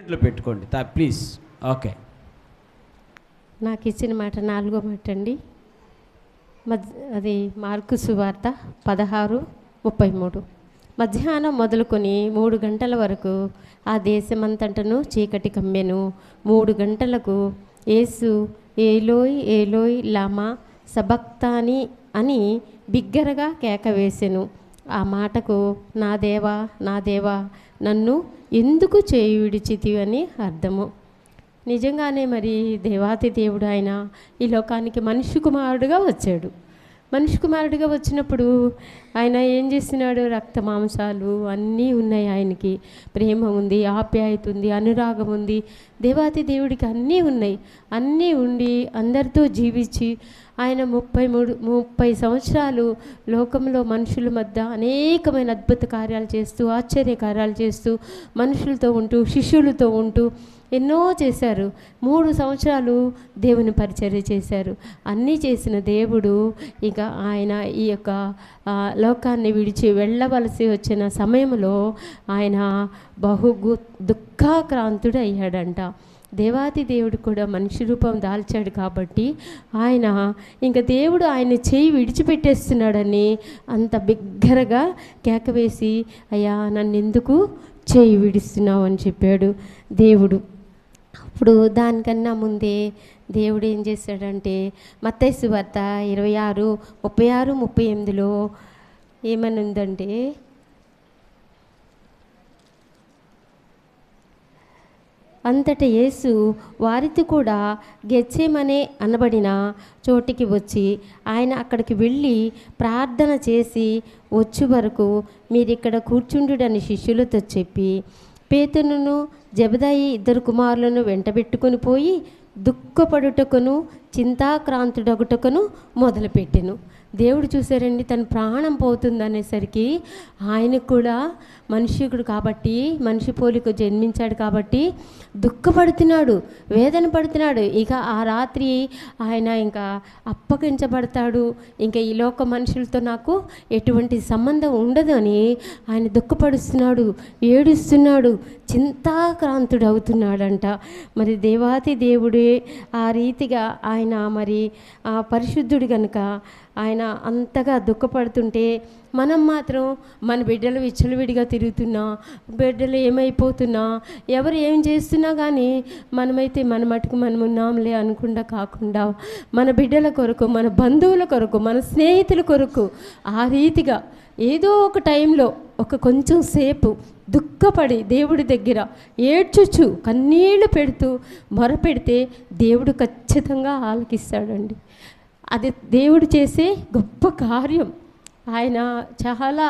సైలెంట్లో పెట్టుకోండి please. Okay. నాకు ఇచ్చిన మాట 4వ మాట అండి. అది మార్కు సువార్త 16:33. మధ్యాహ్నం మొదలుకొని 3 గంటల వరకు ఆ దేశమంతటను చీకటి కమ్మెను. 3 గంటలకు యేసు ఏలోయ్ ఏలోయ్ లామా సబక్తాని అని బిగ్గరగా కేక వేసెను. ఆ మాటకు నా దేవా నా దేవా నన్ను ఎందుకు చేయి విడిచితివి అని అర్థము. నిజంగానే మరి దేవాతి దేవుడు ఆయన ఈ లోకానికి మనిషి కుమారుడుగా వచ్చాడు. మనిషి కుమారుడిగా వచ్చినప్పుడు ఆయన ఏం చేస్తున్నాడు? రక్త మాంసాలు అన్నీ ఉన్నాయి. ఆయనకి ప్రేమ ఉంది, ఆప్యాయత ఉంది, అనురాగం ఉంది. దేవాతి దేవుడికి అన్నీ ఉన్నాయి. అన్నీ ఉండి అందరితో జీవించి ఆయన 30 సంవత్సరాలు లోకంలో మనుషుల మధ్య అనేకమైన అద్భుత కార్యాలు చేస్తూ, ఆశ్చర్య కార్యాలు చేస్తూ, మనుషులతో ఉంటూ, శిష్యులతో ఉంటూ ఎన్నో చేశారు. 3 సంవత్సరాలు దేవుని పరిచర్య చేశారు. అన్నీ చేసిన దేవుడు ఇక ఆయన ఈ యొక్క లోకాన్ని విడిచి వెళ్ళవలసి వచ్చిన సమయంలో ఆయన దుఃఖాక్రాంతుడు అయ్యాడంట. దేవాతి దేవుడు కూడా మనిషి రూపం దాల్చాడు కాబట్టి ఆయన ఇంకా దేవుడు ఆయన చేయి విడిచిపెట్టేస్తున్నాడని అంత బిగ్గరగా కేకవేసి, అయ్యా నన్ను ఎందుకు చేయి విడిస్తున్నావు అని చెప్పాడు దేవుడు. అప్పుడు దానికన్నా ముందే దేవుడు ఏం చేశాడంటే మత్తయి సువార్త 26:36-38లో ఏమని ఉందంటే, అంతటా యేసు వారితో కూడా గెత్సేమనే అనబడిన చోటికి వచ్చి ఆయన అక్కడికి వెళ్ళి ప్రార్థన చేసి వచ్చే వరకు మీరిక్కడ కూర్చుండుడని శిష్యులతో చెప్పి పేతురును జెబెదాయి 2 కుమారులను వెంటబెట్టుకుని పోయి దుఃఖపడుటకును చింతాక్రాంతుడగుటకును మొదలుపెట్టెను. దేవుడు చూసారండి, తన ప్రాణం పోతుందనేసరికి ఆయనకు కూడా మనుష్యుడు కాబట్టి, మనిషి పోలిక జన్మించాడు కాబట్టి దుఃఖపడుతున్నాడు, వేదన పడుతున్నాడు. ఇక ఆ రాత్రి ఆయన ఇంకా అప్పగించబడతాడు, ఇంకా ఈ లోక మనుషులతో నాకు ఎటువంటి సంబంధం ఉండదు అని ఆయన దుఃఖపడుస్తున్నాడు, ఏడుస్తున్నాడు, చింతాక్రాంతుడు అవుతున్నాడంట. మరి దేవాతి దేవుడే ఆ రీతిగా ఆయన మరి ఆ పరిశుద్ధుడు కనుక ఆయన అంతగా దుఃఖపడుతుంటే మనం మాత్రం మన బిడ్డలు విచ్చలవిడిగా తిరుగుతున్నా, బిడ్డలు ఏమైపోతున్నా, ఎవరు ఏం చేస్తున్నా కానీ మనమైతే మన మటుకు మనం ఉన్నాంలే అనుకుండా కాకుండా మన బిడ్డల కొరకు, మన బంధువుల కొరకు, మన స్నేహితుల కొరకు ఆ రీతిగా ఏదో ఒక టైంలో కొంచెం సేపు దుఃఖపడి దేవుడి దగ్గర ఏడ్చుచు కన్నీళ్లు పెడుతూ మొరపెడితే దేవుడు ఖచ్చితంగా ఆలకిస్తాడండి. అది దేవుడు చేసే గొప్ప కార్యం. ఆయన చాలా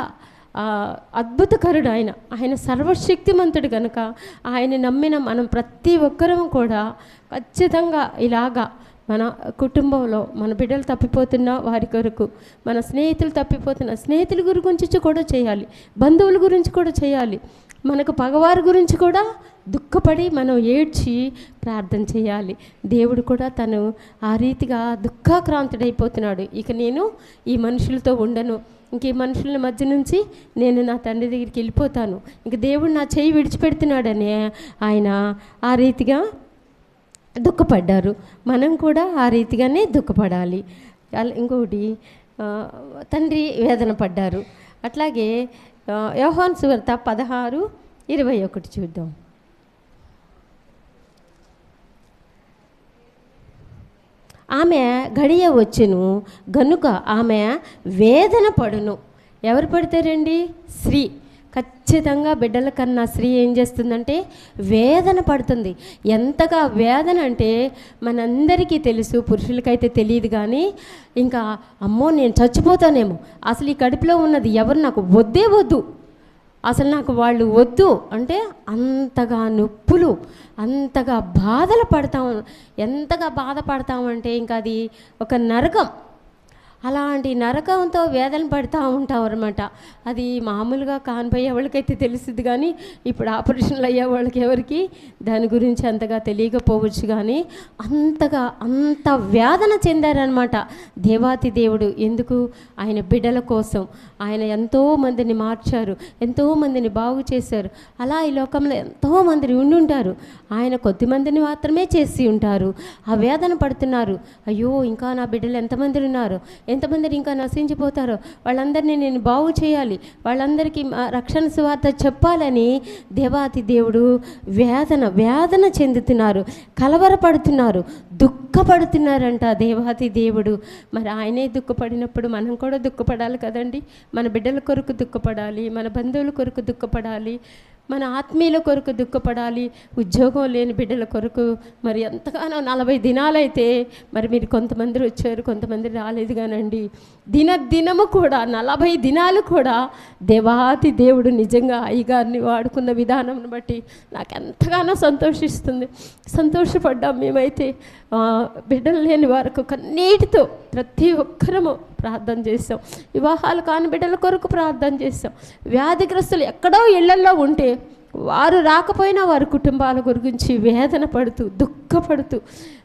అద్భుతకరుడు. ఆయన సర్వశక్తిమంతుడు కనుక ఆయన నమ్మిన మనం ప్రతి ఒక్కరం కూడా ఖచ్చితంగా ఇలాగా మన కుటుంబంలో మన బిడ్డలు తప్పిపోతున్న వారి కొరకు, మన స్నేహితులు తప్పిపోతున్న స్నేహితుల గురించి కూడా చేయాలి, బంధువుల గురించి కూడా చేయాలి, మనకు పగవారి గురించి కూడా దుఃఖపడి మనం ఏడ్చి ప్రార్థన చేయాలి. దేవుడు కూడా తను ఆ రీతిగా దుఃఖాక్రాంతుడైపోతున్నాడు. ఇక నేను ఈ మనుషులతో ఉండను, ఇంక ఈ మనుషుల మధ్య నుంచి నేను నా తండ్రి దగ్గరికి వెళ్ళిపోతాను, ఇంక దేవుడు నా చేయి విడిచిపెడుతున్నాడని ఆయన ఆ రీతిగా దుఃఖపడ్డారు. మనం కూడా ఆ రీతిగానే దుఃఖపడాలి. ఇంకొకటి తండ్రి వేదన పడ్డారు. అట్లాగే యోహాను సువార్త 16:21 చూద్దాం. ఆమె గడియ వచ్చెను గనుక ఆమె వేదన పడును. ఎవరు పడతారండి? స్త్రీ. ఖచ్చితంగా బిడ్డల కన్నా స్త్రీ ఏం చేస్తుందంటే వేదన పడుతుంది. ఎంతగా వేదన అంటే మనందరికీ తెలుసు, పురుషులకైతే తెలియదు కానీ ఇంకా అమ్మో నేను చచ్చిపోతానేమో, అసలు ఈ కడుపులో ఉన్నది ఎవరు నాకు వద్దే వద్దు, అసలు నాకు వాళ్ళు వద్దు అంటే అంతగా నొప్పులు, అంతగా బాధలు పడతాం. ఎంతగా బాధపడతామంటే ఇంకా అది ఒక నరకం. అలాంటి నరకంతో వేదన పడుతూ ఉంటాం అనమాట. అది మామూలుగా కానిపోయే వాళ్ళకైతే తెలుస్తుంది, కానీ ఇప్పుడు ఆపరేషన్లు అయ్యే వాళ్ళకి ఎవరికి దాని గురించి అంతగా తెలియకపోవచ్చు. కానీ అంత వేదన చెందారనమాట దేవాతి దేవుడు. ఎందుకు? ఆయన బిడ్డల కోసం. ఆయన ఎంతోమందిని మార్చారు, ఎంతోమందిని బాగు చేశారు. అలా ఈ లోకంలో ఎంతోమంది ఉండుంటారు, ఆయన కొద్దిమందిని మాత్రమే చేసి ఉంటారు. ఆ వేదన పడుతున్నారు. అయ్యో, ఇంకా నా బిడ్డలు ఎంతమంది ఉన్నారు, ఎంతమంది ఇంకా నశించిపోతారో, వాళ్ళందరినీ నేను బాగు చేయాలి, వాళ్ళందరికీ రక్షణ సువార్త చెప్పాలని దేవాతి దేవుడు వేదన చెందుతున్నారు, కలవరపడుతున్నారు, దుఃఖపడుతున్నారంట దేవాతి దేవుడు. మరి ఆయనే దుఃఖపడినప్పుడు మనం కూడా దుఃఖపడాలి కదండి. మన బిడ్డల కొరకు దుఃఖపడాలి, మన బంధువుల కొరకు దుఃఖపడాలి, మన ఆత్మీయుల కొరకు దుఃఖపడాలి, ఉద్యోగం లేని బిడ్డల కొరకు. మరి ఎంతగానో 40 దినాలైతే మరి మీరు కొంతమంది వచ్చారు, కొంతమంది రాలేదు కానండి. దినము కూడా 40 దినాలు కూడా దేవాతి దేవుడు నిజంగా అయ్యగారిని వాడుకున్న విధానం బట్టి నాకు ఎంతగానో సంతోషపడ్డాం మేమైతే. బిడ్డలు లేని వారికి కన్నీటితో ప్రతి ఒక్కరము ప్రార్థన చేస్తాం. వివాహాలు కాని బిడ్డల కొరకు ప్రార్థన చేస్తాం. వ్యాధిగ్రస్తులు ఎక్కడో ఇళ్లల్లో ఉంటే వారు రాకపోయినా వారి కుటుంబాల గురించి వేదన పడుతూ దుఃఖపడుతూ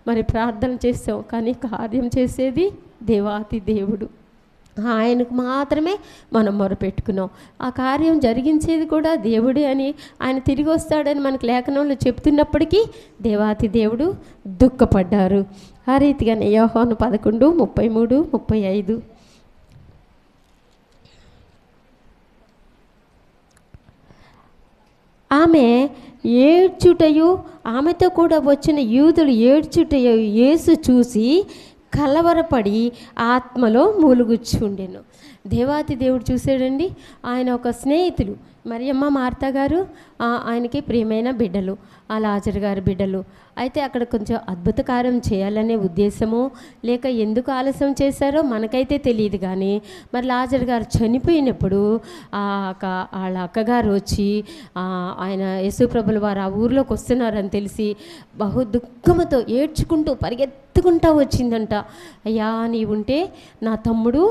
మరి ప్రార్థన చేస్తాం. కానీ కార్యం చేసేది దేవాతి దేవుడు. ఆయనకు మాత్రమే మనం మొరపెట్టుకున్నాం. ఆ కార్యం జరిగించేది కూడా దేవుడే అని, ఆయన తిరిగి వస్తాడని మనకు లేఖనంలో చెప్తున్నప్పటికీ దేవాతి దేవుడు దుఃఖపడ్డారు. ఆ రీతిగానే యోహాను 11:33-35. ఆమె ఏడ్చుటయు, ఆమెతో కూడా వచ్చిన యూదులు ఏడ్చుటయు యేసు చూసి కలవరపడి ఆత్మలో మూలుగుచ్చుండెను. దేవాతి దేవుడు చూసాడండి. ఆయన ఒక స్నేహితులు మరియమ్మ, మార్తా గారు ఆయనకి ప్రియమైన బిడ్డలు, ఆ లాజరు గారి బిడ్డలు. అయితే అక్కడ కొంచెం అద్భుత కార్యం చేయాలనే ఉద్దేశమో లేక ఎందుకు ఆలస్యం చేశారో మనకైతే తెలియదు. కానీ మరి లాజరు గారు చనిపోయినప్పుడు వాళ్ళ అక్కగారు వచ్చి ఆయన యేసుప్రభుల వారు ఆ ఊర్లోకి వస్తున్నారని తెలిసి బహు దుఃఖంతో ఏడ్చుకుంటూ పరిగెత్తుకుంటూ వచ్చిందంట. అయ్యా, నీవుంటే నా తమ్ముడు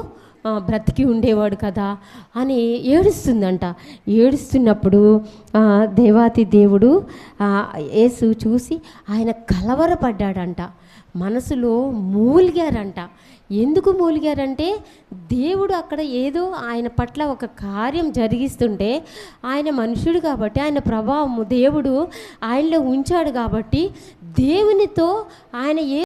బ్రతికి ఉండేవాడు కదా అని ఏడుస్తుందంట. ఏడుస్తున్నప్పుడు దేవాతి దేవుడు యేసు చూసి ఆయన కలవరపడ్డాడంట, మనసులో మూలిగారంట. ఎందుకు మూలిగారంటే దేవుడు అక్కడ ఏదో ఆయన పట్ల ఒక కార్యం జరిగిస్తుంటే, ఆయన మనుషుడు కాబట్టి ఆయన ప్రభావము దేవుడు ఆయనలో ఉంచాడు కాబట్టి దేవునితో ఆయన